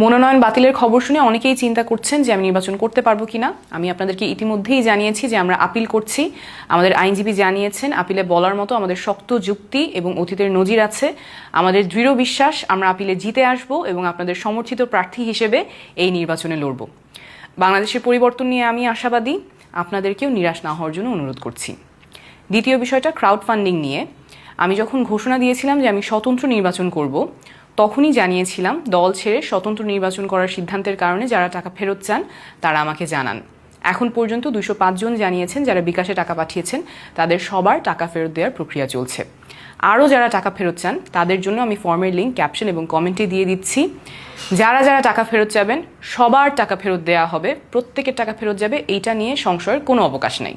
মনোনয়ন বাতিলের খবর শুনে অনেকেই চিন্তা করছেন যে আমি নির্বাচন করতে পারবো কিনা। আমি আপনাদেরকে ইতিমধ্যেই জানিয়েছি যে আমরা আপিল করছি। আমাদের আইনজীবী জানিয়েছেন আপিলে বলার মতো আমাদের শক্ত যুক্তি এবং অতীতের নজির আছে। আমাদের দৃঢ় বিশ্বাস আমরা আপিলে জিতে আসব এবং আপনাদের সমর্থিত প্রার্থী হিসেবে এই নির্বাচনে লড়ব। বাংলাদেশের পরিবর্তন নিয়ে আমি আশাবাদী, আপনাদেরকেও নিরাশ না হওয়ার জন্য অনুরোধ করছি। দ্বিতীয় বিষয়টা ক্রাউড ফান্ডিং নিয়ে। আমি যখন ঘোষণা দিয়েছিলাম যে আমি স্বতন্ত্র নির্বাচন করব, তখনই জানিয়েছিলাম দল ছেড়ে স্বতন্ত্র নির্বাচন করার সিদ্ধান্তের কারণে যারা টাকা ফেরত চান তারা আমাকে জানান। এখন পর্যন্ত 205 জন জানিয়েছেন যারা বিকাশে টাকা পাঠিয়েছেন, তাদের সবার টাকা ফেরত দেওয়ার প্রক্রিয়া চলছে। আরও যারা টাকা ফেরত চান তাদের জন্য আমি ফর্মের লিঙ্ক ক্যাপশন এবং কমেন্টে দিয়ে দিচ্ছি। যারা যারা টাকা ফেরত যাবেন সবার টাকা ফেরত দেওয়া হবে, প্রত্যেকের টাকা ফেরত যাবে, এইটা নিয়ে সংশয়ের কোনো অবকাশ নেই।